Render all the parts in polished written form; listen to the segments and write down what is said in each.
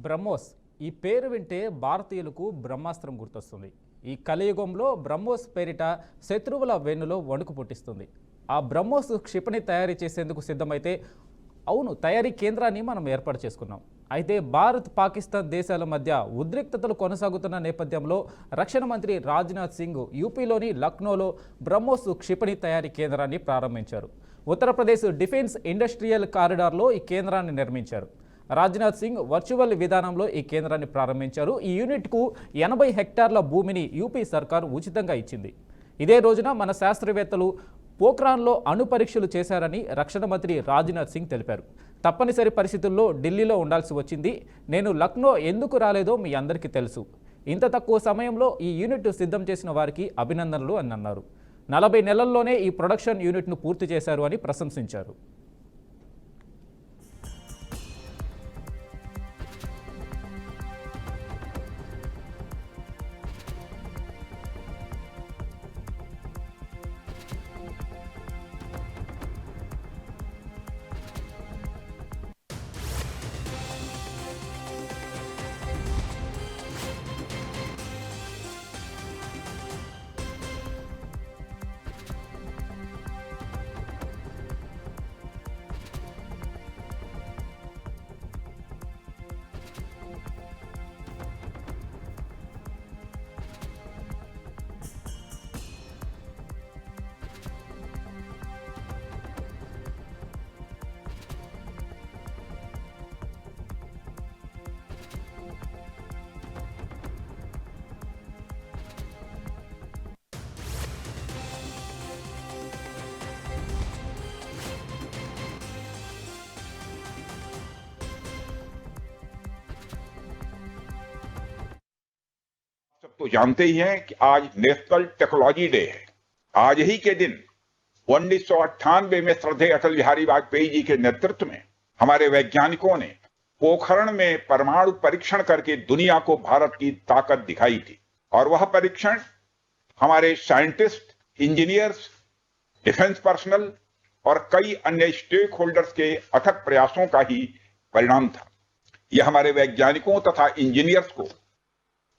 బ్రహ్మోస్ ఈ పేరు వింటే భారతీయులకు బ్రహ్మాస్త్రం గుర్తొస్తుంది. ఈ కలియుగంలో బ్రహ్మోస్ పేరిట శత్రువుల వెన్నులో వణుకు పుట్టిస్తుంది. ఆ బ్రహ్మోస్ క్షిపణి తయారీ చేసేందుకు సిద్ధమైతే అవును తయారీ కేంద్రాన్ని మనం ఏర్పాటు చేసుకున్నాం. అయితే భారత్ పాకిస్తాన్ దేశాల మధ్య ఉద్రిక్తతలు కొనసాగుతున్న నేపథ్యంలో రక్షణ మంత్రి రాజ్నాథ్ సింగ్ యూపీలోని లక్నోలో బ్రహ్మోస్ క్షిపణి తయారీ కేంద్రాన్ని ప్రారంభించారు. ఉత్తరప్రదేశ్ డిఫెన్స్ ఇండస్ట్రియల్ కారిడార్లో ఈ కేంద్రాన్ని నిర్మించారు. రాజ్నాథ్ సింగ్ వర్చువల్ విధానంలో ఈ కేంద్రాన్ని ప్రారంభించారు. ఈ యూనిట్కు 80 హెక్టార్ల భూమిని యూపీ సర్కార్ ఉచితంగా ఇచ్చింది. ఇదే రోజున మన శాస్త్రవేత్తలు పోఖ్రాన్లో అణు పరీక్షలు చేశారని రక్షణ మంత్రి రాజ్నాథ్ సింగ్ తెలిపారు. తప్పనిసరి పరిస్థితుల్లో ఢిల్లీలో ఉండాల్సి వచ్చింది. నేను లక్నో ఎందుకు రాలేదో మీ అందరికీ తెలుసు. ఇంత తక్కువ సమయంలో ఈ యూనిట్ సిద్ధం చేసిన వారికి అభినందనలు అని అన్నారు. 40 నెలల్లోనే ఈ ప్రొడక్షన్ యూనిట్ను పూర్తి చేశారు అని ప్రశంసించారు. सब तो जानते ही हैं कि आज नेशनल टेक्नोलॉजी डे है। आज ही के दिन 1998 में श्रद्धेय अटल बिहारी वाजपेयी जी के नेतृत्व में हमारे वैज्ञानिकों ने पोखरण में परमाणु परीक्षण करके दुनिया को भारत की ताकत दिखाई थी। और वह परीक्षण हमारे साइंटिस्ट, इंजीनियर्स, डिफेंस पर्सनल और कई अन्य स्टेक होल्डर्स के अथक प्रयासों का ही परिणाम था। यह हमारे वैज्ञानिकों तथा इंजीनियर्स को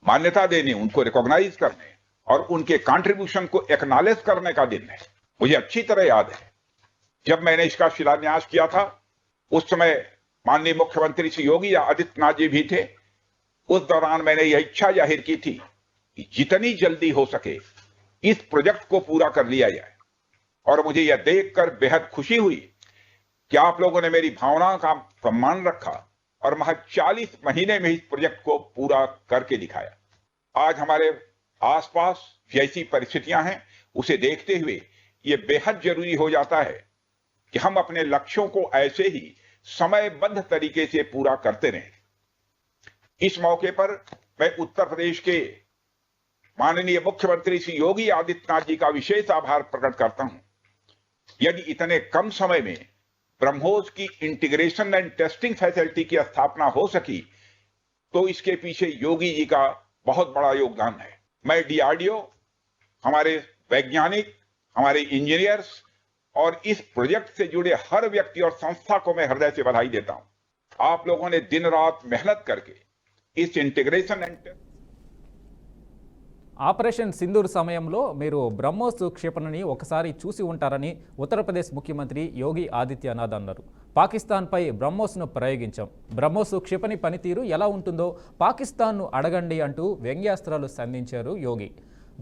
मान्यता देने, उनको रिकॉग्नाइज करने और उनके कंट्रीब्यूशन को एक्नॉलेज करने का दिन है। मुझे अच्छी तरह याद है जब मैंने इसका शिलान्यास किया था, उस समय माननीय मुख्यमंत्री श्री योगी आदित्यनाथ जी भी थे। उस दौरान मैंने यह इच्छा जाहिर की थी कि जितनी जल्दी हो सके इस प्रोजेक्ट को पूरा कर लिया जाए। और मुझे यह देखकर बेहद खुशी हुई कि आप लोगों ने मेरी भावना का सम्मान रखा और महज 40 महीने में इस प्रोजेक्ट को पूरा करके दिखाया। आज हमारे आसपास जैसी परिस्थितियां हैं, उसे देखते हुए ये बेहद जरूरी हो जाता है कि हम अपने लक्ष्यों को ऐसे ही समयबद्ध तरीके से पूरा करते रहें। इस मौके पर मैं उत्तर प्रदेश के माननीय मुख्यमंत्री श्री योगी आदित्यनाथ जी का विशेष आभार प्रकट करता हूं। यदि इतने कम समय में ब्रह्मोस की इंटीग्रेशन एंड टेस्टिंग फैसिलिटी की स्थापना हो सकी तो इसके पीछे योगी जी का बहुत बड़ा योगदान है। मैं डीआरडीओ, हमारे वैज्ञानिक, हमारे इंजीनियर्स और इस प्रोजेक्ट से जुड़े हर व्यक्ति और संस्था को मैं हृदय से बधाई देता हूं। आप लोगों ने दिन रात मेहनत करके इस इंटीग्रेशन एंड ఆపరేషన్ సింధూర్ సమయంలో మీరు బ్రహ్మోస్ క్షిపణిని ఒకసారి చూసి ఉంటారని ఉత్తరప్రదేశ్ ముఖ్యమంత్రి యోగి ఆదిత్యనాథ్ అన్నారు. పాకిస్తాన్పై బ్రహ్మోస్ను ప్రయోగించాం. బ్రహ్మోస్ క్షిపణి పనితీరు ఎలా ఉంటుందో పాకిస్తాన్ను అడగండి అంటూ వ్యంగ్యాస్త్రాలు సంధించారు యోగి.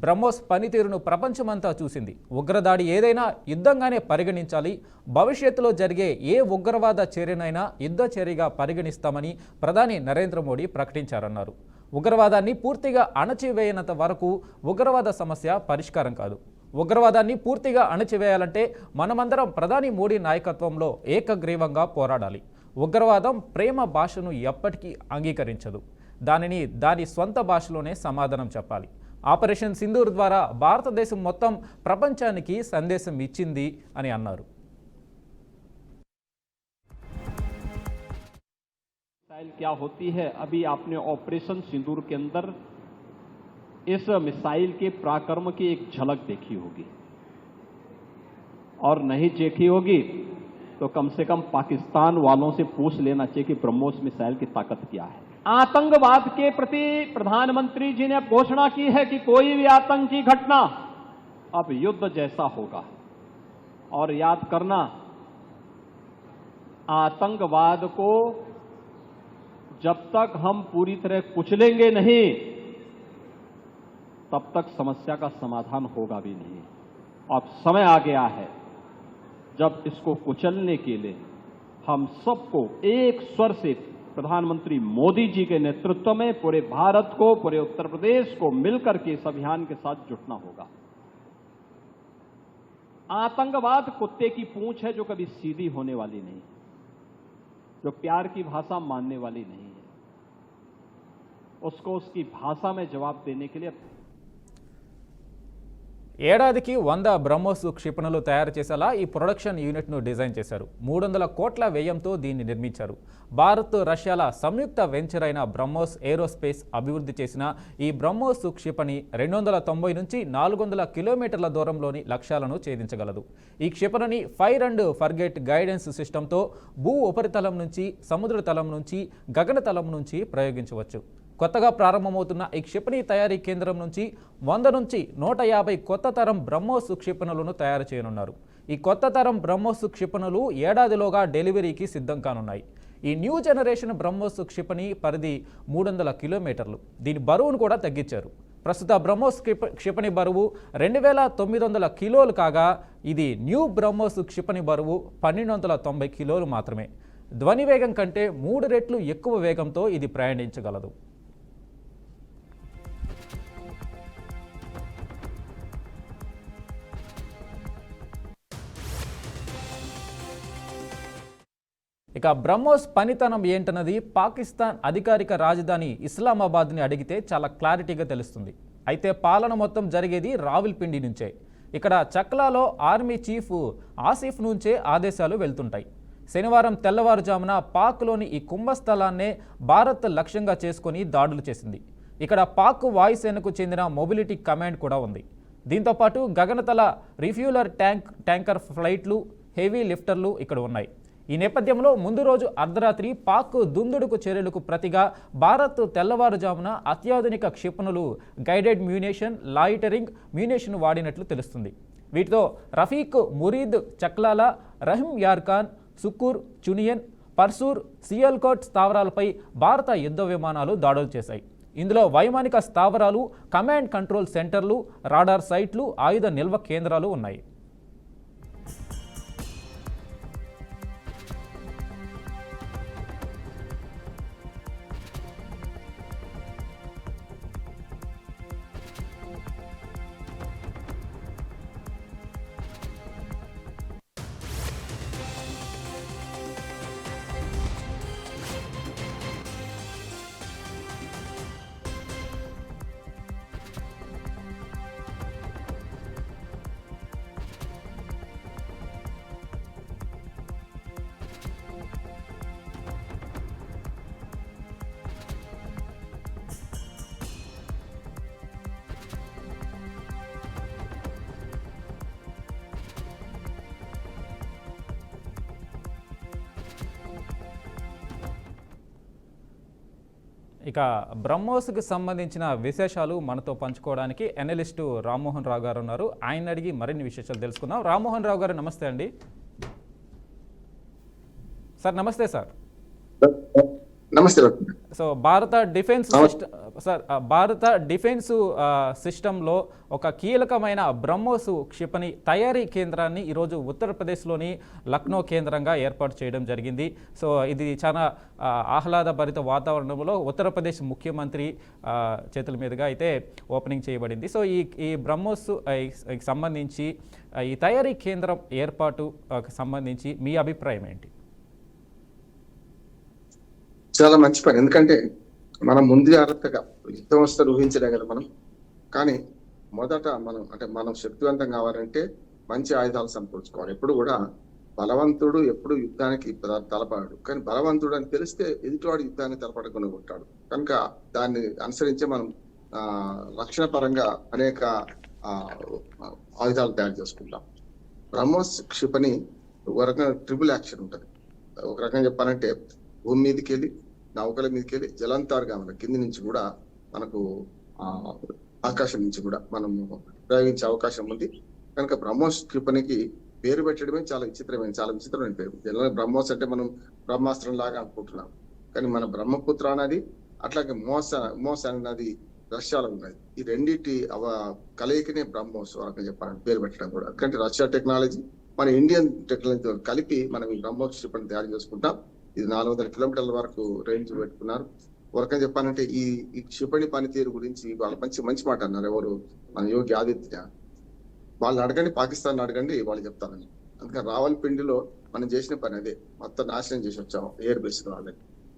బ్రహ్మోస్ పనితీరును ప్రపంచమంతా చూసింది. ఉగ్రదాడి ఏదైనా యుద్ధంగానే పరిగణించాలి. భవిష్యత్తులో జరిగే ఏ ఉగ్రవాద చర్యనైనా యుద్ధ చర్యగా పరిగణిస్తామని ప్రధాని నరేంద్ర మోడీ ప్రకటించారన్నారు. ఉగ్రవాదాన్ని పూర్తిగా అణచివేయనంత వరకు ఉగ్రవాద సమస్య పరిష్కారం కాదు. ఉగ్రవాదాన్ని పూర్తిగా అణచివేయాలంటే మనమందరం ప్రధాని మోడీ నాయకత్వంలో ఏకగ్రీవంగా పోరాడాలి. ఉగ్రవాదం ప్రేమ భాషను ఎప్పటికీ అంగీకరించదు. దానిని దాని స్వంత భాషలోనే సమాధానం చెప్పాలి. ఆపరేషన్ సింధూర్ ద్వారా భారతదేశం మొత్తం ప్రపంచానికి సందేశం ఇచ్చింది అని అన్నారు. मिसाइल क्या होती है, अभी आपने ऑपरेशन सिंदूर के अंदर इस मिसाइल के पराक्रम की एक झलक देखी होगी, और नहीं देखी होगी तो कम से कम पाकिस्तान वालों से पूछ लेना चाहिए कि ब्रह्मोस मिसाइल की ताकत क्या है। आतंकवाद के प्रति प्रधानमंत्री जी ने अब घोषणा की है कि कोई भी आतंकी घटना अब युद्ध जैसा होगा। और याद करना, आतंकवाद को जब तक हम पूरी तरह कुचलेंगे नहीं, तब तक समस्या का समाधान होगा भी नहीं। अब समय आ गया है जब इसको कुचलने के लिए हम सबको एक स्वर से प्रधानमंत्री मोदी जी के नेतृत्व में पूरे भारत को, पूरे उत्तर प्रदेश को मिलकर के इस अभियान के साथ जुटना होगा। आतंकवाद कुत्ते की पूंछ है जो कभी सीधी होने वाली नहीं, जो प्यार की भाषा मानने वाली नहीं है। उसको उसकी भाषा में जवाब देने के लिए ఏడాదికి 100 బ్రహ్మోస్ క్షిపణులు తయారు చేసేలా ఈ ప్రొడక్షన్ యూనిట్ను డిజైన్ చేశారు. 300 కోట్ల వ్యయంతో దీన్ని నిర్మించారు. భారత్, రష్యాల సంయుక్త వెంచర్ అయిన బ్రహ్మోస్ ఏరోస్పేస్ అభివృద్ధి చేసిన ఈ బ్రహ్మోస్ క్షిపణి 290 నుంచి 400 కిలోమీటర్ల దూరంలోని లక్ష్యాలను ఛేదించగలదు. ఈ క్షిపణిని ఫైర్ అండ్ ఫర్గెట్ గైడెన్స్ సిస్టంతో భూ ఉపరితలం నుంచి, సముద్ర తలం నుంచి, గగనతలం నుంచి ప్రయోగించవచ్చు. కొత్తగా ప్రారంభమవుతున్న ఈ క్షిపణి తయారీ కేంద్రం నుంచి 100 నుంచి 150 కొత్త తరం బ్రహ్మోస్ క్షిపణులను తయారు చేయనున్నారు. ఈ కొత్త తరం బ్రహ్మోస్ క్షిపణులు ఏడాదిలోగా డెలివరీకి సిద్ధం కానున్నాయి. ఈ న్యూ జనరేషన్ బ్రహ్మోస్ క్షిపణి పరిధి 300 కిలోమీటర్లు. దీని బరువును కూడా తగ్గించారు. ప్రస్తుత బ్రహ్మోస్ క్షిపణి బరువు 2900 కిలోలు కాగా ఇది న్యూ బ్రహ్మోస్ క్షిపణి బరువు 1290 కిలోలు మాత్రమే. ధ్వని వేగం కంటే 3 రెట్లు ఎక్కువ వేగంతో ఇది ప్రయాణించగలదు. ఇక బ్రహ్మోస్ పనితనం ఏంటన్నది పాకిస్తాన్ అధికారిక రాజధాని ఇస్లామాబాద్ని అడిగితే చాలా క్లారిటీగా తెలుస్తుంది. అయితే పాలన మొత్తం జరిగేది రావిల్పిండి నుంచే. ఇక్కడ చక్లాలో ఆర్మీ చీఫ్ ఆసిఫ్ నుంచే ఆదేశాలు వెళ్తుంటాయి. శనివారం తెల్లవారుజామున పాక్లోని ఈ కుంభస్థలాన్నే భారత్ లక్ష్యంగా చేసుకుని దాడులు చేసింది. ఇక్కడ పాక్ వాయుసేనకు చెందిన మొబిలిటీ కమాండ్ కూడా ఉంది. దీంతోపాటు గగనతల రిఫ్యూలర్ ట్యాంకర్ ఫ్లైట్లు, హెవీ లిఫ్టర్లు ఇక్కడ ఉన్నాయి. ఈ నేపథ్యంలో ముందు రోజు అర్ధరాత్రి పాక్ దుందుడుకు చర్యలకు ప్రతిగా భారత్ తెల్లవారుజామున అత్యాధునిక క్షిపణులు, గైడెడ్ మ్యూనేషన్, లాయిటరింగ్ మ్యూనేషన్ వాడినట్లు తెలుస్తుంది. వీటితో రఫీక్, మురీద్, చక్లాల, రహీం యార్ఖాన్, సుకూర్, చునియన్, పర్సూర్, సియాల్కోట్ స్థావరాలపై భారత యుద్ధ విమానాలు దాడులు చేశాయి. ఇందులో వైమానిక స్థావరాలు, కమాండ్ కంట్రోల్ సెంటర్లు, రాడార్ సైట్లు, ఆయుధ నిల్వ కేంద్రాలు ఉన్నాయి. ఇక బ్రహ్మోస్కి సంబంధించిన విశేషాలు మనతో పంచుకోవడానికి అనలిస్టు రామ్మోహన్ రావు గారు ఉన్నారు. ఆయన అడిగి మరిన్ని విశేషాలు తెలుసుకుందాం. రామ్మోహన్ రావు గారు నమస్తే అండి. సార్ నమస్తే సార్. నమస్తే. సో భారత డిఫెన్స్ సిస్టంలో ఒక కీలకమైన బ్రహ్మోస్ క్షిపణి తయారీ కేంద్రాన్ని ఈరోజు ఉత్తరప్రదేశ్లోని లక్నో కేంద్రంగా ఏర్పాటు చేయడం జరిగింది. సో ఇది చాలా ఆహ్లాదభరిత వాతావరణంలో ఉత్తరప్రదేశ్ ముఖ్యమంత్రి చేతుల మీదుగా అయితే ఓపెనింగ్ చేయబడింది. సో ఈ బ్రహ్మోస్ సంబంధించి ఈ తయారీ కేంద్రం ఏర్పాటు సంబంధించి మీ అభిప్రాయం ఏంటి? చాలా మంచి పని. ఎందుకంటే మనం ముందు జాగ్రత్తగా యుద్ధం వస్తే ఊహించలేం కదా మనం. కానీ మొదట మనం శక్తివంతం కావాలంటే మంచి ఆయుధాలు సమకూర్చుకోవాలి. ఎప్పుడు కూడా బలవంతుడు ఎప్పుడు యుద్ధానికి తలపడాడు, కానీ బలవంతుడు అని తెలిస్తే ఎదుటివాడు యుద్ధాన్ని తలపడకుండా ఉంటాడు. కనుక దాన్ని అనుసరించి మనం రక్షణ పరంగా అనేక ఆయుధాలు తయారు చేసుకుంటాం. బ్రహ్మోస్ క్షిపణి ఒక రకంగా ట్రిపుల్ యాక్షన్ ఉంటుంది. ఒక రకంగా చెప్పాలంటే భూమి మీదకి వెళ్ళి నౌకల మీదకి వెళ్ళి జలంతర్గా మన కింది నుంచి కూడా మనకు ఆకాశం నుంచి కూడా మనం ప్రయోగించే అవకాశం ఉంది. కనుక బ్రహ్మోస్ క్షిపణికి పేరు పెట్టడమే చాలా విచిత్రమైన పేరు. బ్రహ్మోస్ అంటే మనం బ్రహ్మాస్త్రం లాగా అనుకుంటున్నాం, కానీ మన బ్రహ్మపుత్ర అనేది అట్లాగే మోస్ అనేది రష్యాలో ఉన్నది. ఈ రెండింటి కలయికనే బ్రహ్మోస్ అని చెప్పాలని పేరు పెట్టడం కూడా. ఎందుకంటే రష్యా టెక్నాలజీ మన ఇండియన్ టెక్నాలజీతో కలిపి మనం ఈ బ్రహ్మోస్ క్షిపణి తయారు చేసుకుంటాం. ఇది 400 కిలోమీటర్ల వరకు రేంజ్ పెట్టుకున్నారు. వరకని చెప్పాలంటే ఈ క్షిపణి పనితీరు గురించి వాళ్ళు మంచి మాట అన్నారు. ఎవరు? మన యోగి ఆదిత్యనాథ్. వాళ్ళు అడగండి, పాకిస్తాన్ అడగండి, వాళ్ళు చెప్తారని. అందుకని రావల్పిండిలో మనం చేసిన పని అదే, మొత్తం నాశనం చేసి వచ్చాము ఎయిర్ బేస్ వాళ్ళని.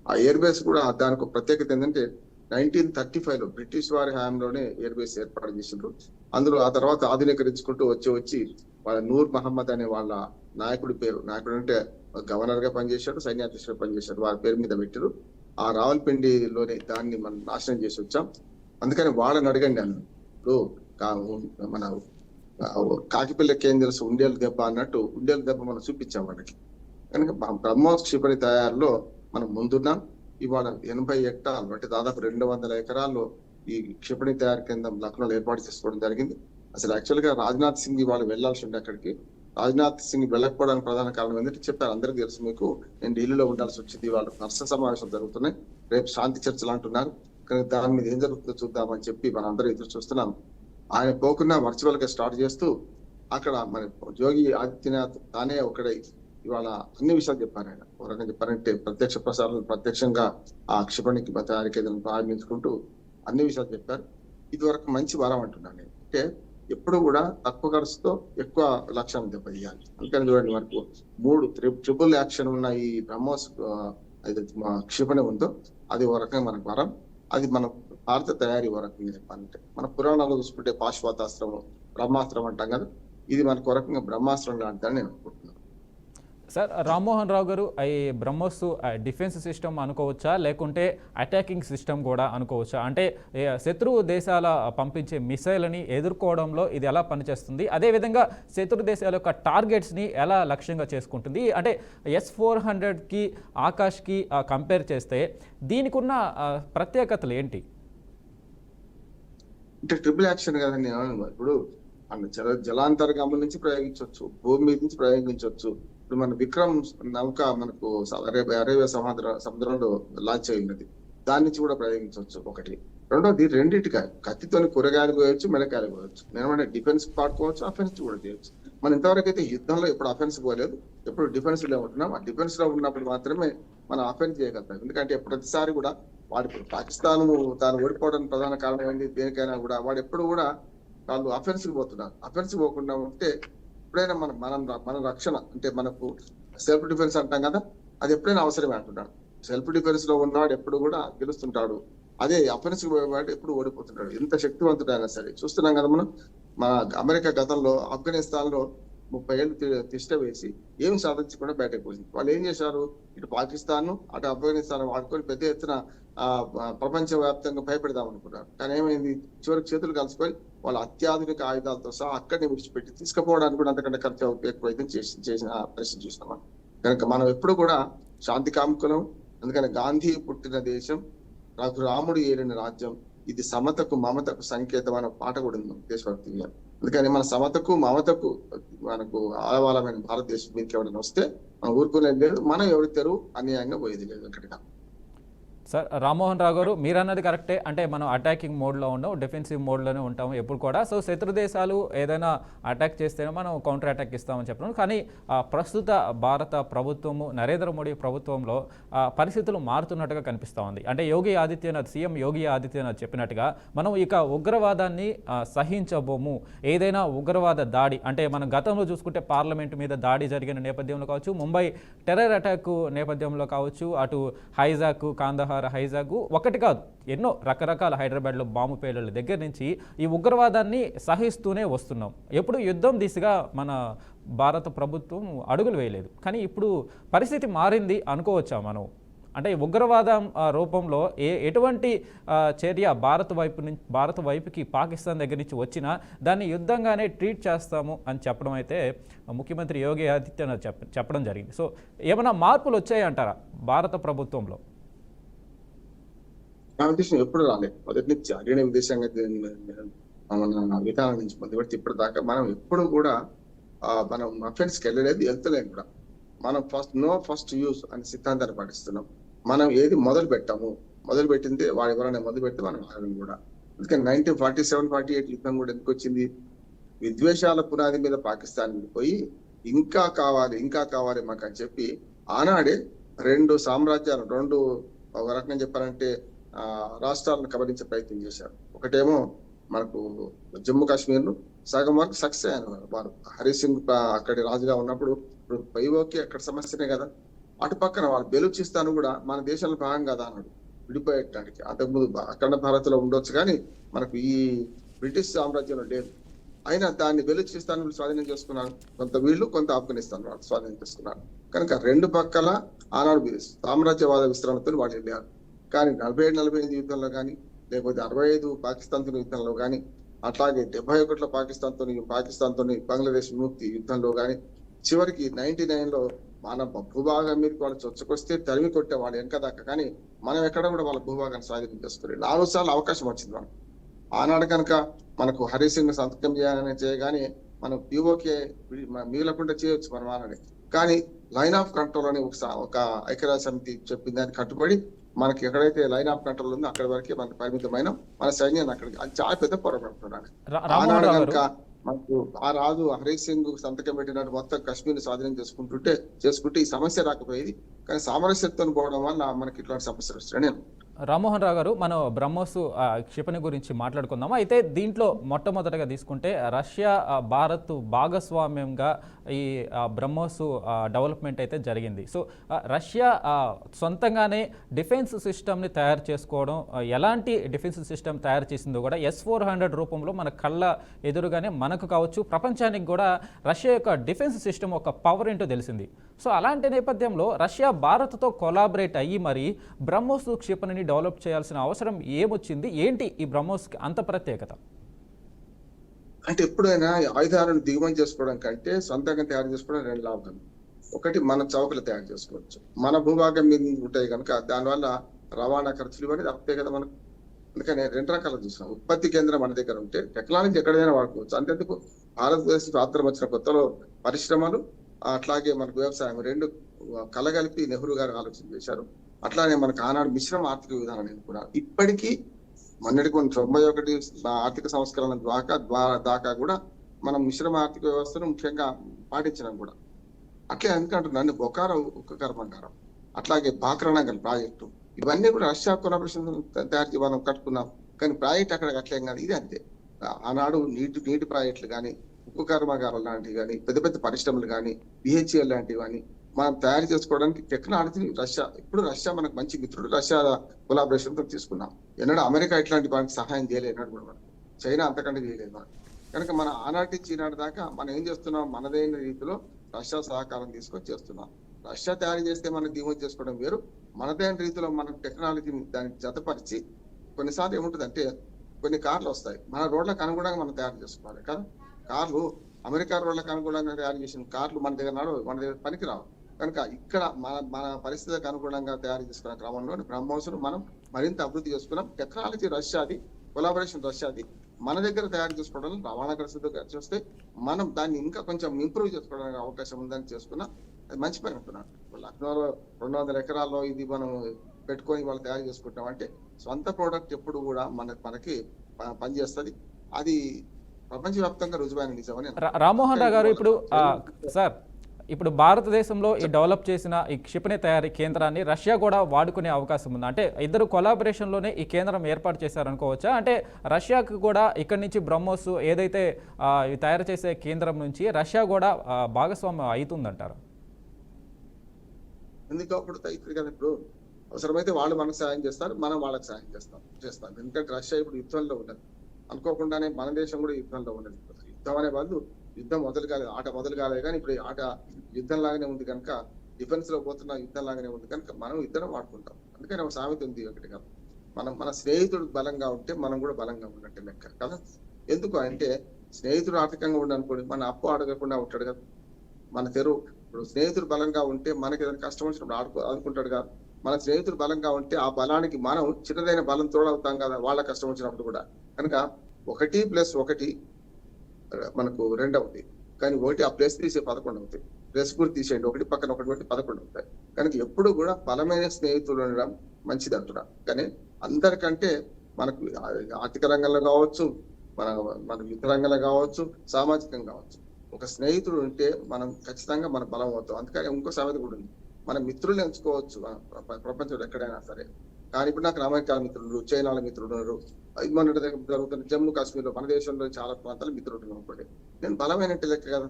ఆ ఎయిర్ బేస్ కూడా దానికి ప్రత్యేకత ఏంటంటే 1935లో బ్రిటిష్ వారి హయాంలోనే ఎయిర్ బేస్ ఏర్పాటు చేసిండ్రు. అందులో ఆ తర్వాత ఆధునీకరించుకుంటూ వచ్చి వాళ్ళ నూర్ మహమ్మద్ అనే వాళ్ళ నాయకుడు అంటే గవర్నర్ గా పనిచేశాడు, సైన్యాధ్యక్షుడు పనిచేశాడు, వారి పేరు మీద పెట్టారు. ఆ రావల్పిండిలోనే దాన్ని మనం నాశనం చేసి వచ్చాం. అందుకని వాళ్ళని అడగండి అన్న. ఇప్పుడు మన కాకిపిల్లకి ఏం తెలుసు ఉండేల దెబ్బ అన్నట్టు ఉండేల దెబ్బ మనం చూపించాం వాళ్ళకి. కనుక బ్రహ్మోస్ క్షిపణి తయారులో మనం ముందున్నాం. ఇవాళ 80 హెక్టార్లు అంటే దాదాపు 200 ఎకరాల్లో ఈ క్షిపణి తయారు కేంద్రం లక్నోలో ఏర్పాటు చేసుకోవడం జరిగింది. అసలు యాక్చువల్ గా రాజ్నాథ్ సింగ్ వాళ్ళు వెళ్లాల్సి ఉండే అక్కడికి. రాజ్నాథ్ సింగ్ వెళ్ళకపోవడానికి ప్రధాన కారణం ఏంటంటే చెప్పారు, అందరికీ తెలుసు మీకు, నేను ఢిల్లీలో ఉండాల్సి వచ్చింది. వాళ్ళు నర్స సమావేశాలు జరుగుతున్నాయి, రేపు శాంతి చర్చలు అంటున్నారు. కానీ దాని మీద ఏం జరుగుతుందో చూద్దామని చెప్పి మనం అందరూ ఎదురు చూస్తున్నాం. ఆయన పోకుండా వర్చువల్ గా స్టార్ట్ చేస్తూ అక్కడ మన యోగి ఆదిత్యనాథ్ తానే ఒకడే ఇవాళ అన్ని విషయాలు చెప్పారు. ఆయన ఒక రకంగా చెప్పారంటే ప్రత్యక్ష ప్రసారాలు ప్రత్యక్షంగా ఆ క్షిపణికి తయారీ కేంద్రం ప్రారంభించుకుంటూ అన్ని విషయాలు చెప్పారు. ఇది వరకు మంచి వరం అంటున్నాను నేను. అంటే ఎప్పుడు కూడా తక్కువ ఖర్చుతో ఎక్కువ లక్ష్యాన్ని దెబ్బతీయాలి. అందుకని చూడండి, మనకు 3 ట్రిపుల్ యాక్షన్ ఉన్న ఈ బ్రహ్మోస్ క్షిపణి ఉందో అది ఒక రకంగా మనకు వరం. అది మన భారత తయారీ ఒక రకంగా చెప్పాలంటే మన పురాణాలు చూసుకుంటే పాశ్వాతాస్త్రం, బ్రహ్మాస్త్రం అంటాం కదా, ఇది మనకు ఒక రకంగా బ్రహ్మాస్త్రం లాంటిదని నేను అనుకుంటున్నాను. సార్, రామ్మోహన్ రావు గారు, ఈ బ్రహ్మోస్ డిఫెన్స్ సిస్టమ్ అనుకోవచ్చా, లేకుంటే అటాకింగ్ సిస్టమ్ కూడా అనుకోవచ్చా? అంటే శత్రు దేశాల పంపించే మిసైల్ని ఎదుర్కోవడంలో ఇది ఎలా పనిచేస్తుంది, అదేవిధంగా శత్రు దేశాల యొక్క టార్గెట్స్ని ఎలా లక్ష్యంగా చేసుకుంటుంది? అంటే S-400కి ఆకాష్కి కంపేర్ చేస్తే దీనికి ఉన్న ప్రత్యేకతలు ఏంటి? అంటే ట్రిపుల్ యాక్షన్ కదండి. ఇప్పుడు జలాంతర్గాముల నుంచి ప్రయోగించవచ్చు, భూమి మీద నుంచి ప్రయోగించవచ్చు. ఇప్పుడు మన విక్రమ్ నౌక మనకు అరేబియా సముద్రంలో లాంచ్ అయింది, దాని నుంచి కూడా ప్రయోగించవచ్చు. ఒకటి. రెండోది, రెండింటిగా కత్తితోని కూరగాయలు కోయొచ్చు, మిరకాయలు కోయొచ్చు. నేను డిఫెన్స్ పాడుకోవచ్చు, అఫెన్స్ కూడా చేయొచ్చు. మనం ఇంతవరకు అయితే యుద్ధంలో ఎప్పుడు అఫెన్స్ పోలేదు, ఎప్పుడు డిఫెన్స్ లో ఉంటున్నాం. ఆ డిఫెన్స్ లో ఉన్నప్పుడు మాత్రమే మనం అఫెన్స్ చేయగలుగుతాం. ఎందుకంటే ప్రతిసారి కూడా వాడు ఇప్పుడు పాకిస్తాన్ తాను ఓడిపోవడానికి ప్రధాన కారణం ఏంటి? దేనికైనా కూడా వాడు ఎప్పుడు కూడా వాళ్ళు అఫెన్స్ కి పోతున్నారు. అఫెన్స్ పోకుండా ఉంటే ఎప్పుడైనా మన రక్షణ అంటే మనకు సెల్ఫ్ డిఫెన్స్ అంటాం కదా, అది ఎప్పుడైనా అవసరమే అంటున్నాడు. సెల్ఫ్ డిఫెన్స్ లో ఉన్నవాడు ఎప్పుడు కూడా గెలుస్తుంటాడు, అదే అఫెన్స్ వాడు ఎప్పుడు ఓడిపోతుంటాడు. ఎంత శక్తివంతుడైనా సరే చూస్తున్నాం కదా మనం. మన అమెరికా గతంలో ఆఫ్ఘనిస్తాన్ లో 30 ఏళ్ళు తిష్ట వేసి ఏమి సాధించకుండా బయటకు పోయింది. వాళ్ళు ఏం చేశారు? ఇటు పాకిస్తాన్ అటు ఆఫ్ఘనిస్తాన్ వాడుకొని పెద్ద ఎత్తున ప్రపంచవ్యాప్తంగా భయపెడదాం అనుకున్నారు. కానీ ఏమైంది? చివరికి చేతులు కలుసుకొని వాళ్ళ అత్యాధునిక ఆయుధాలతో సహా అక్కడిని విడిచిపెట్టి తీసుకుపోవడానికి కూడా అంతకంటే ఖర్చు ఎక్కువైతే చేసిన పరిస్థితి చూస్తున్నాం. కనుక మనం ఎప్పుడు కూడా శాంతి కాముకులం. అందుకని గాంధీ పుట్టిన దేశం, రాముడు ఏలిన రాజ్యం, ఇది సమతకు మమతకు సంకేతం అనే పాట కూడా ఉంది దేశభక్తి. అందుకని మన సమతకు మమతకు మనకు ఆలవాలమైన భారతదేశం మీదకి ఎవరైనా వస్తే మనం ఊరుకునేది లేదు, మనం ఎవరి తెరువు అన్యాయంగా పోయేది లేదు ఎక్కడిగా. సార్, రామ్మోహన్ రావు గారు, మీరు అన్నది కరెక్టే. అంటే మనం అటాకింగ్ మోడ్లో ఉన్నాం, డిఫెన్సివ్ మోడ్లోనే ఉంటాము ఎప్పుడు కూడా. సో శత్రు దేశాలు ఏదైనా అటాక్ చేస్తేనే మనం కౌంటర్ అటాక్ ఇస్తామని చెప్పడం. కానీ ప్రస్తుత భారత ప్రభుత్వము, నరేంద్ర మోడీ ప్రభుత్వంలో పరిస్థితులు మారుతున్నట్టుగా కనిపిస్తూ ఉంది. అంటే సీఎం యోగి ఆదిత్యనాథ్ చెప్పినట్టుగా మనం ఇక ఉగ్రవాదాన్ని సహించబోము. ఏదైనా ఉగ్రవాద దాడి అంటే మనం గతంలో చూసుకుంటే పార్లమెంటు మీద దాడి జరిగిన నేపథ్యంలో కావచ్చు, ముంబై టెర్రర్ అటాక్ నేపథ్యంలో కావచ్చు, అటు హైజాక్, కాందహార్ హైజాగ్, ఒకటి కాదు ఎన్నో రకరకాల హైదరాబాద్లో బాంబు పేలుళ్ల దగ్గర నుంచి ఈ ఉగ్రవాదాన్ని సహిస్తూనే వస్తున్నాం. ఎప్పుడు యుద్ధం దిశగా మన భారత ప్రభుత్వం అడుగులు వేయలేదు. కానీ ఇప్పుడు పరిస్థితి మారింది అనుకోవచ్చా మనం? అంటే ఉగ్రవాదం రూపంలో ఎటువంటి చర్య భారత వైపుకి పాకిస్తాన్ దగ్గర నుంచి వచ్చినా దాన్ని యుద్ధంగానే ట్రీట్ చేస్తాము అని చెప్పడం అయితే ముఖ్యమంత్రి యోగి ఆదిత్యనాథ్ చెప్పడం జరిగింది. సో ఏమైనా మార్పులు వచ్చాయంటారా భారత ప్రభుత్వంలో? నా ఉద్దేశం ఎప్పుడు రాలేదు. మొదటి నుంచి అడిగిన విదేశాంగ మన విధానం నుంచి మొదలుపెట్టి ఇప్పటి దాకా మనం ఎప్పుడు కూడా మనం అఫెన్స్కి వెళ్ళలేదు, వెళ్తలేము కూడా. మనం ఫస్ట్ యూజ్ అనే సిద్ధాంతాన్ని పాటిస్తున్నాం. మనం ఏది మొదలు పెట్టింది వాడు ఎవరైనా మొదలు పెడితే మనం ఆగం కూడా. అందుకని 1947-48 యుద్ధం కూడా ఎందుకు వచ్చింది? విద్వేషాల పునాది మీద పాకిస్తాన్ పోయి ఇంకా కావాలి మాకు అని చెప్పి ఆనాడే రెండు ఒక రకంగా చెప్పాలంటే రాష్ట్రాలను కబలించే ప్రయత్నం చేశారు. ఒకటేమో మనకు జమ్మూ కాశ్మీర్ ను సగం వరకు సక్సెస్ అయ్యారు వారు. హరి సింగ్ అక్కడి రాజుగా ఉన్నప్పుడు ఇప్పుడు పైఓకి అక్కడ సమస్యనే కదా. అటు పక్కన వాళ్ళు బెలూచిస్తాన్ కూడా మన దేశంలో భాగం కదా అన్నాడు విడిపోయేటానికి. అంతకుముందు అఖండ భారత్ లో ఉండొచ్చు కానీ మనకు ఈ బ్రిటిష్ సామ్రాజ్యంలో లేదు. అయినా దాన్ని బెలూచిస్తాన్ స్వాధీనం చేసుకున్నారు. కొంత వీళ్ళు, కొంత ఆఫ్ఘనిస్తాన్ వాళ్ళు స్వాధీనం చేసుకున్నారు. కనుక రెండు పక్కల ఆనాడు సామ్రాజ్యవాద విస్తరణతో వాళ్ళు వెళ్ళారు. కానీ 47-45 యుద్ధంలో కానీ, లేకపోతే 65 పాకిస్తాన్తో యుద్ధంలో కానీ, అట్లాగే 71లో పాకిస్తాన్తో బంగ్లాదేశ్ విముక్తి యుద్ధంలో కానీ, చివరికి 99లో మన భూభాగం మీద వాళ్ళు చొచ్చుకొస్తే తరిమి కొట్టేవాళ్ళు వెనక దాకా. కానీ మనం ఎక్కడ కూడా వాళ్ళ భూభాగాన్ని స్వాధీనం చేసుకోలేదు. 4 సార్లు అవకాశం వచ్చింది మనకు. ఆనాడు కనుక మనకు హరి సింగ్ సంతకం చేయగానే మనం పిఓకే మిగలకుండా చేయొచ్చు మనం ఆనాడే. కానీ లైన్ ఆఫ్ కంట్రోల్ అని ఒక ఐక్యరాజ్య సమితి చెప్పిన దాన్ని కట్టుబడి మనకి ఎక్కడైతే లైన్ ఆఫ్ కంట్రోల్ ఉందో అక్కడి వరకే మనకు పరిమితమైన మన సైన్యాన్ని అక్కడికి, అది చాలా పెద్ద పొరపడుతున్నాడు. ఆనాడు కనుక మనకు ఆ రాజు హరి సింగ్ సంతకం పెట్టినట్టు మొత్తం కాశ్మీర్ స్వాధీనం చేసుకుంటే ఈ సమస్య రాకపోయేది. కానీ సామరస్యంతో పోవడం వల్ల మనకి ఇట్లాంటి సమస్యలు వస్తాయి. రామ్మోహన్ రావు గారు, మనం బ్రహ్మోస్ క్షిపణి గురించి మాట్లాడుకుందాము. అయితే దీంట్లో మొట్టమొదటగా తీసుకుంటే రష్యా భారత్ భాగస్వామ్యంగా ఈ బ్రహ్మోస్ డెవలప్మెంట్ అయితే జరిగింది. సో రష్యా సొంతంగానే డిఫెన్స్ సిస్టమ్ని తయారు చేసుకోవడం, ఎలాంటి డిఫెన్స్ సిస్టమ్ తయారు చేసిందో కూడా S-400 రూపంలో మన కళ్ళ ఎదురుగానే మనకు కావచ్చు ప్రపంచానికి కూడా రష్యా యొక్క డిఫెన్స్ సిస్టమ్ ఒక పవర్ ఏంటో తెలిసింది. సో అలాంటి నేపథ్యంలో రష్యా భారత్తో కొలాబరేట్ అయ్యి మరి బ్రహ్మోస్ క్షిపణిని డెవలప్ చేయాల్సిన అవసరం ఏమొచ్చింది? ఏంటి ఈ బ్రహ్మోస్కి అంత ప్రత్యేకత? అంటే ఎప్పుడైనా ఆయుధాలను దిగుమతి చేసుకోవడం కంటే సొంతంగా తయారు చేసుకోవడం రెండు లాభం. ఒకటి, మన చౌకలు తయారు చేసుకోవచ్చు. మన భూభాగం మీద ఉంటాయి కనుక దానివల్ల రవాణా ఖర్చులు ఇవన్నీ తప్పే కదా మనకు. అందుకని రెండు రకాలు చూసాం. ఉత్పత్తి కేంద్రం మన దగ్గర ఉంటే టెక్నాలజీ ఎక్కడైనా వాడుకోవచ్చు. అంతేందుకు భారతదేశ స్వాతంత్రం వచ్చిన కొత్తలో పరిశ్రమలు అట్లాగే మనకు వ్యవసాయం రెండు కలగలిపి నెహ్రూ గారు ఆలోచన చేశారు. అట్లానే మనకు ఆనాడు మిశ్రమ ఆర్థిక విధానం కూడా ఇప్పటికీ మొన్నటి 91 ఆర్థిక సంస్కరణ దాకా కూడా మనం మిశ్రమ ఆర్థిక వ్యవస్థను ముఖ్యంగా పాటించడం కూడా. అట్లే ఎందుకంటున్నాను బొకారో ఉక్కు కర్మాగారం, అట్లాగే బాక్రానంగల్ ప్రాజెక్టు, ఇవన్నీ కూడా రష్యా కొలాబరేషన్ తయారు మనం కట్టుకున్నాం. కానీ ప్రాజెక్ట్ అక్కడ అట్లేం కాదు. ఇది అంతే. ఆనాడు నీటి ప్రాజెక్టులు కానీ, ఉక్కు కర్మాగారాలు లాంటివి కానీ, పెద్ద పెద్ద పరిశ్రమలు కానీ, BHEL లాంటివి కానీ మనం తయారు చేసుకోవడానికి టెక్నాలజీ రష్యా మనకు మంచి మిత్రుడు. రష్యా కొలాబరేషన్ తో తీసుకున్నాం. ఎన్నడూ అమెరికా ఇట్లాంటి వారికి సహాయం చేయలేదు కూడా మనం. చైనా అంతకంటే చేయలేదు మనం. కనుక మన ఆనాటి చీనాటి దాకా మనం ఏం చేస్తున్నాం, మనదైన రీతిలో రష్యా సహకారం తీసుకొని చేస్తున్నాం. రష్యా తయారు చేస్తే మనం దిగుమతి చేసుకోవడం వేరు. మనదైన రీతిలో మనం టెక్నాలజీని దానికి జతపరిచి, కొన్నిసార్లు ఏముంటుంది అంటే కొన్ని కార్లు వస్తాయి, మన రోడ్లకు అనుగుణంగా మనం తయారు చేసుకోవాలి కదా. కార్లు అమెరికా రోడ్లకు అనుగుణంగా తయారు చేసిన కార్లు మన దగ్గర పనికిరావు. కనుక ఇక్కడ మన పరిస్థితులకు అనుగుణంగా తయారు చేసుకున్న క్రమంలో బ్రహ్మోస్ను మనం మరింత అభివృద్ధి చేసుకున్నాం. టెక్నాలజీ రష్యాది, కొలాబరేషన్ రష్యాది. మన దగ్గర తయారు చేసుకోవడం రవాణా ఖర్చుతో చూస్తే మనం దాన్ని ఇంకా కొంచెం ఇంప్రూవ్ చేసుకోవడానికి అవకాశం ఉందని చేసుకున్నాం. అది మంచి పని అంటున్నాను. లక్నోలో 200 ఎకరాల్లో ఇది మనం పెట్టుకొని వాళ్ళు తయారు చేసుకుంటాం అంటే సొంత ప్రోడక్ట్ ఎప్పుడు కూడా మనకి పనిచేస్తుంది. అది ప్రపంచవ్యాప్తంగా రుజువైన నిజమని. రామ్మోహన్ రావు గారు, ఇప్పుడు భారతదేశంలో ఈ డెవలప్ చేసిన ఈ క్షిపణి తయారీ కేంద్రాన్ని రష్యా కూడా వాడుకునే అవకాశం ఉంది. అంటే ఇద్దరు కొలాబరేషన్లోనే ఈ కేంద్రం ఏర్పాటు చేశారనుకోవచ్చా? అంటే రష్యాకు కూడా ఇక్కడి నుంచి బ్రహ్మోస్ ఏదైతే తయారు చేసే కేంద్రం నుంచి రష్యా కూడా భాగస్వామ్యం అవుతుందంటారు? ఎందుకు అప్పుడు అవుతుంది కదా. ఇప్పుడు అవసరమైతే వాళ్ళు మనకు సాయం చేస్తారు, మనం వాళ్ళకి సాయం చేస్తాం. ఎందుకంటే రష్యా ఇప్పుడు యుద్ధంలో ఉన్నది. అనుకోకుండానే మన దేశం కూడా యుద్ధంలో ఉన్నది. యుద్ధం అనే వాళ్ళు యుద్ధం మొదలు కాలేదు, ఆట మొదలు కాలేదు. కానీ ఇప్పుడు ఆట యుద్ధం లాగానే ఉంది కనుక, డిఫెన్స్ లో పోతున్న యుద్ధం లాగానే ఉంది కనుక మనం ఇద్దరం వాడుకుంటాం. అందుకని ఒక సామెత ఉంది ఒకటి కదా, మన స్నేహితుడు బలంగా ఉంటే మనం కూడా బలంగా ఉన్నట్టే లెక్క కదా. ఎందుకు అంటే స్నేహితుడు ఆర్థికంగా ఉండనుకోండి, మన అప్పు అడగకుండా ఉంటాడు కదా. మన ఇప్పుడు స్నేహితుడు బలంగా ఉంటే మనకి ఏదైనా కష్టం వచ్చినప్పుడు ఆదుకుంటాడు కదా. మన స్నేహితులు బలంగా ఉంటే ఆ బలానికి మనం చిన్నదైన బలం తోడవుతాం కదా వాళ్ళ కష్టం వచ్చినప్పుడు కూడా. కనుక 1+1 మనకు 2 అవుతాయి, కానీ 1 ఆ ప్లస్ తీసే 11 అవుతాయి. ప్లస్ కూడా తీసేయండి, 1 పక్కన 1 పెట్టి 11 అవుతాయి. కనుక ఎప్పుడు కూడా బలమైన స్నేహితులు ఉండడం మంచిది అంటున్నా. కానీ అందరికంటే మనకు ఆర్థిక రంగంలో కావచ్చు, మన మన యుద్ధ రంగంలో కావచ్చు, సామాజికంగా కావచ్చు, ఒక స్నేహితుడు ఉంటే మనం ఖచ్చితంగా మన బలం అవుతాం. అందుకని ఇంకో సామెత కూడా ఉంది, మన మిత్రులు ఎంచుకోవచ్చు ప్రపంచంలో ఎక్కడైనా సరే. కానీ ఇప్పుడు నాకు అమెరికా మిత్రులు, చైనాల మిత్రులు ఉన్నారు, మన జరుగుతున్న జమ్మూ కాశ్మీర్ లో, మన దేశంలో చాలా ప్రాంతాల మిత్రులు అనుకోండి, నేను బలమైన లెక్క కదా.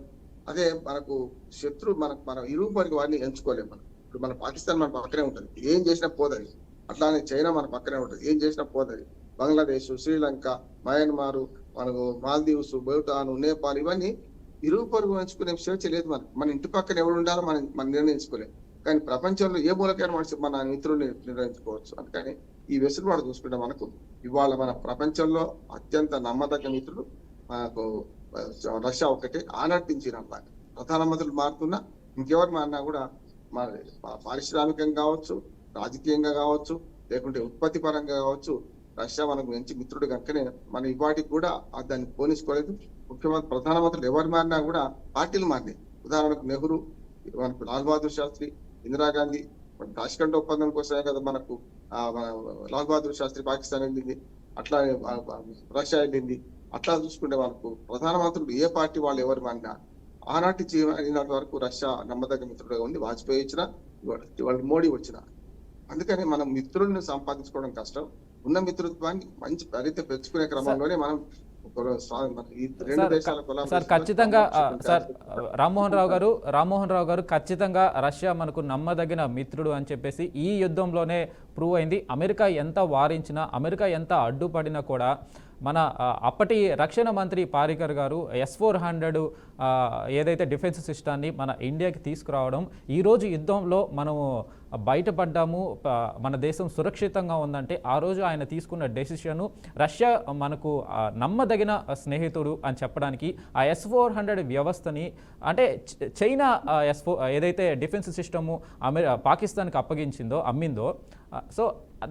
అదే మనకు శత్రు మన ఇరుగు పొరుగు వారిని ఎంచుకోలేము మనం. ఇప్పుడు మన పాకిస్తాన్ మన పక్కనే ఉంటుంది, ఏం చేసినా పోదని. అట్లానే చైనా మన పక్కనే ఉంటుంది, ఏం చేసినా పోదని. బంగ్లాదేశ్, శ్రీలంక, మయన్మారు, మనకు మాల్దీవ్స్, భూటాన్, నేపాల్, ఇవన్నీ ఇరుగు పొరుగు ఎంచుకునే స్వేచ్ఛ లేదు మనకు. మన ఇంటి పక్కన ఎవరు ఉండాలో మనం నిర్ణయించుకోలేము. కానీ ప్రపంచంలో ఏ మూలకైనా మన మిత్రుల్ని నిర్ణయించుకోవచ్చు. అందుకని ఈ వెసులుబాటు చూసుకుంటే మనకు ఇవాళ మన ప్రపంచంలో అత్యంత నమ్మదగ్గ మిత్రులు మనకు రష్యా ఒకటే. ఆనర్తించిన ప్రధానమంత్రులు మారుతున్నా, ఇంకెవరు మారినా కూడా మన పారిశ్రామికంగా కావచ్చు, రాజకీయంగా కావచ్చు, లేకుంటే ఉత్పత్తి పరంగా కావచ్చు, రష్యా మనకు మంచి మిత్రుడు కనుకనే మన ఇవాటికి కూడా దాన్ని పోనించుకోలేదు. ముఖ్యమంత్రి ప్రధానమంత్రులు ఎవరు మారినా కూడా పార్టీలు మారినాయి. ఉదాహరణకు నెహ్రూ, మనకు లాల్ బహదూర్ శాస్త్రి, ఇందిరాగాంధీ, తాష్కండ్ ఒప్పందం కోసమే కదా మనకు లాల్ బహదూర్ శాస్త్రి పాకిస్తాన్ వెళ్ళింది, అట్లా రష్యా వెళ్ళింది. అట్లా చూసుకుంటే మనకు ప్రధానమంత్రులు ఏ పార్టీ వాళ్ళు ఎవరు మారినా ఆనాటి ఈనాటి వరకు రష్యా నమ్మదగ్గ మిత్రుడుగా ఉంది. వాజ్పేయి వచ్చిన, వాళ్ళు మోడీ వచ్చిన. అందుకని మనం మిత్రులను సంపాదించుకోవడం కష్టం. ఉన్న మిత్రత్వాన్ని మంచి పరిధి పెంచుకునే క్రమంలోనే మనం సార్ ఖచ్చితంగా సార్ రామ్మోహన్ రావు గారు ఖచ్చితంగా రష్యా మనకు నమ్మదగిన మిత్రుడు అని చెప్పేసి ఈ యుద్ధంలోనే ప్రూవ్ అయింది. అమెరికా ఎంత వారించినా, అమెరికా ఎంత అడ్డుపడినా కూడా మన అప్పటి రక్షణ మంత్రి పారికర్ గారు S-400 ఏదైతే డిఫెన్స్ సిస్టాన్ని మన ఇండియాకి తీసుకురావడం, ఈరోజు యుద్ధంలో మనము బయటపడ్డాము, మన దేశం సురక్షితంగా ఉందంటే ఆ రోజు ఆయన తీసుకున్న డెసిషను రష్యా మనకు నమ్మదగిన స్నేహితుడు అని చెప్పడానికి ఆ S-400 వ్యవస్థని, అంటే చైనా ఏదైతే డిఫెన్స్ సిస్టము పాకిస్తాన్కి అమ్మిందో, సో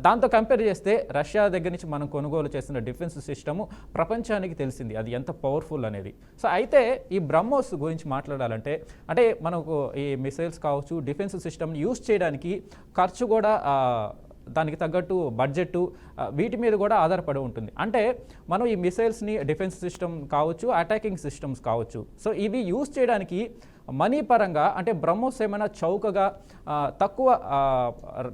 దాంతో కంపేర్ చేస్తే రష్యా దగ్గర నుంచి మనం కొనుగోలు చేస్తున్న డిఫెన్స్ సిస్టము ప్రపంచానికి తెలిసింది అది ఎంత పవర్ఫుల్ అనేది. సో అయితే ఈ బ్రహ్మోస్ గురించి మాట్లాడాలంటే, అంటే మనకు ఈ మిసైల్స్ కావచ్చు, డిఫెన్స్ సిస్టమ్ని యూజ్ చేయడానికి ఖర్చు కూడా దానికి తగ్గట్టు బడ్జెట్ వీటి మీద కూడా ఆధారపడి ఉంటుంది. అంటే మనం ఈ మిసైల్స్ని, డిఫెన్స్ సిస్టమ్ కావచ్చు, అటాకింగ్ సిస్టమ్స్ కావచ్చు, సో ఇవి యూజ్ చేయడానికి మనీ పరంగా అంటే బ్రహ్మోస్ ఏమైనా చౌకగా తక్కువ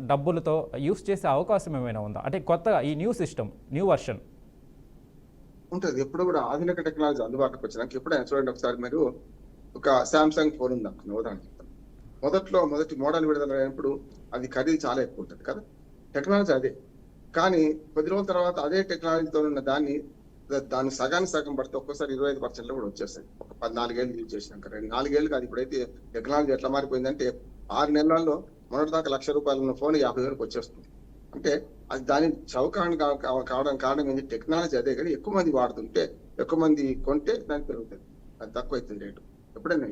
డబ్బులతో యూజ్ చేసే అవకాశం ఏమైనా ఉందా? అంటే కొత్తగా ఈ న్యూ వర్షన్ ఉంటుంది. ఎప్పుడు కూడా ఆధునిక టెక్నాలజీ అందుబాటులోకి వచ్చినాక ఎప్పుడైనా చూడండి, ఒకసారి మీరు ఒక శాంసంగ్ ఫోన్ ఉంది అనుకున్న ఉదాహరణ చెప్తాను. మొదటి మోడల్ విడుదలైనప్పుడు అది ఖరీదు చాలా ఎక్కువ ఉంటుంది కదా, టెక్నాలజీ అదే. కానీ కొద్ది రోజుల తర్వాత అదే టెక్నాలజీతో ఉన్న దాన్ని సగానికి సగం పడితే ఒక్కోసారి 25% కూడా వచ్చేస్తాయి. ఒక 14 ఏళ్ళు యూజ్ చేసినాక 4 ఏళ్ళు కాదు. ఇప్పుడైతే టెక్నాలజీ ఎట్లా మారిపోయిందంటే 6 నెలల్లో మొన్నటిదాకా ₹1,00,000 ఉన్న ఫోన్ 50,000కి వచ్చేస్తుంది. అంటే అది దాని చౌకాన్ని కావడం కారణం ఏంటి? టెక్నాలజీ అదే, కానీ ఎక్కువ మంది వాడుతుంటే, ఎక్కువ మంది కొంటే దానికి పెరుగుతుంది, అది తక్కువ అవుతుంది రేటు. ఎప్పుడైనా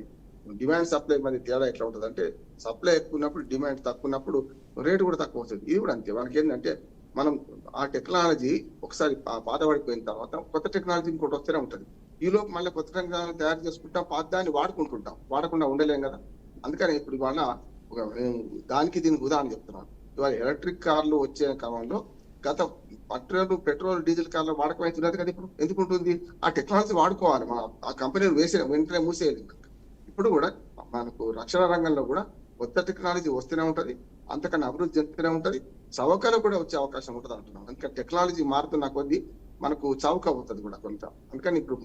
డిమాండ్ సప్లై మధ్య తేడా ఎట్లా ఉంటుంది అంటే, సప్లై ఎక్కువ ఉన్నప్పుడు డిమాండ్ తక్కువ ఉన్నప్పుడు రేటు కూడా తక్కువ అవుతుంది. ఇది కూడా అంతే. మనకి ఏంటంటే మనం ఆ టెక్నాలజీ ఒకసారి పాతబడిపోయిన తర్వాత కొత్త టెక్నాలజీ ఇంకోటి వస్తూనే ఉంటుంది. ఈలోపు మళ్ళీ కొత్త టెక్నాలజీ తయారు చేసుకుంటాం, పాత దాన్ని వాడుకుంటుంటాం, వాడకుండా ఉండలేం కదా. అందుకని ఇప్పుడు ఇవాళ దీనికి ఉదాహరణ చెప్తున్నాను. ఇవాళ ఎలక్ట్రిక్ కార్లు వచ్చే క్రమంలో గత పెట్రోల్ డీజిల్ కార్ల వాడకం అవుతున్నది కదా. ఇప్పుడు ఎందుకు ఉంటుంది? ఆ టెక్నాలజీ వాడుకోవాలి. ఆ కంపెనీలు వెంటనే మూసేయాలి. ఇప్పుడు కూడా మనకు రక్షణ రంగంలో కూడా కొత్త టెక్నాలజీ వస్తూనే ఉంటది, అంతకన్నా అభివృద్ధి చెందుతూనే ఉంటది, చౌకలో కూడా వచ్చే అవకాశం ఉంటుంది అంటున్నాం. అందుకని టెక్నాలజీ మారుతున్న కొద్దీ మనకు చౌక అవుతుంది కూడా కొంత. అందుకని ఇప్పుడు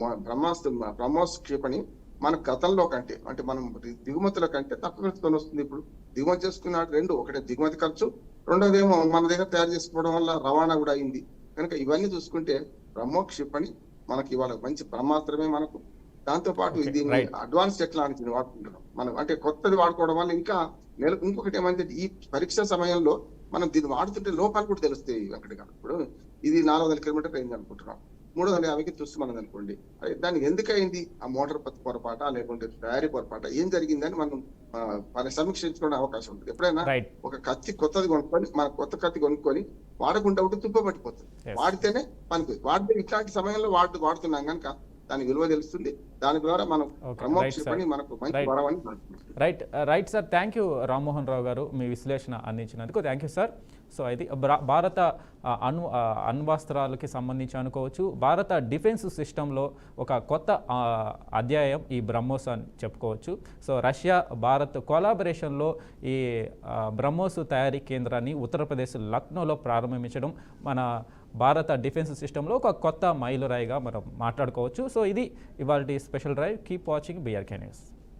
బ్రహ్మోస్ క్షిపణి మన గతంలో కంటే, అంటే మనం దిగుమతుల కంటే తక్కువ ఖర్చుతో వస్తుంది. ఇప్పుడు దిగుమతి చేసుకున్న ఒకటే దిగుమతి ఖర్చు, రెండోది ఏమో మన దగ్గర తయారు చేసుకోవడం వల్ల రవాణా కూడా అయింది. కనుక ఇవన్నీ చూసుకుంటే బ్రహ్మోస్ క్షిపణి మనకి ఇవాళ మంచి బ్రహ్మాస్త్రమే మనకు. దాంతో పాటు దీన్ని అడ్వాన్స్ టెక్నాలజీని వాడుకుంటున్నాం మనం. అంటే కొత్తది వాడుకోవడం వల్ల ఇంకా ఇంకొకటి ఏమంటే, ఈ పరీక్ష సమయంలో మనం దీన్ని వాడుతుంటే లోపాలు కూడా తెలుస్తాయి. అక్కడికి ఇప్పుడు ఇది 400 కిలోమీటర్ రేంజ్ అనుకుంటున్నాం, 350కి తుస్సుమన్నది అనుకోండి, అరే దానికి ఎందుకయింది? ఆ మోటార్ పొరపాట లేకుంటే తయారీ పొరపాట ఏం జరిగిందని మనం సమీక్షించుకునే అవకాశం ఉంటుంది. ఎప్పుడైనా రైట్. ఒక కత్తి కొత్తది కొనుక్కొని, మన కొత్త కత్తి కొనుక్కొని వాడకుండా ఉంటే తుప్ప పట్టిపోతుంది. Yes. వాడితేనే పనికి వాడితే ఇట్లాంటి సమయంలో వాడుతున్నాం కనుక దాని విలువ తెలుస్తుంది. దాని ద్వారా మనం Okay. BrahMos Right, sir. క్షిపణి మనకు మంచి Right. వరమని right sir, thank you Rammohan Rao garu మీ విశ్లేషణ అందించినందుకు. Thank you sir. సో ఇది భారత అణ్వాస్త్రాలకి సంబంధించి అనుకోవచ్చు, భారత డిఫెన్స్ సిస్టంలో ఒక కొత్త అధ్యాయం ఈ బ్రహ్మోస్ అని చెప్పుకోవచ్చు. సో రష్యా భారత్ కొలాబరేషన్లో ఈ బ్రహ్మోస్ తయారీ కేంద్రాన్ని ఉత్తరప్రదేశ్ లక్నోలో ప్రారంభించడం మన భారత డిఫెన్స్ సిస్టంలో ఒక కొత్త మైలురాయిగా మనం మాట్లాడుకోవచ్చు. సో ఇది ఇవాల్టి special drive. Keep watching BRK news.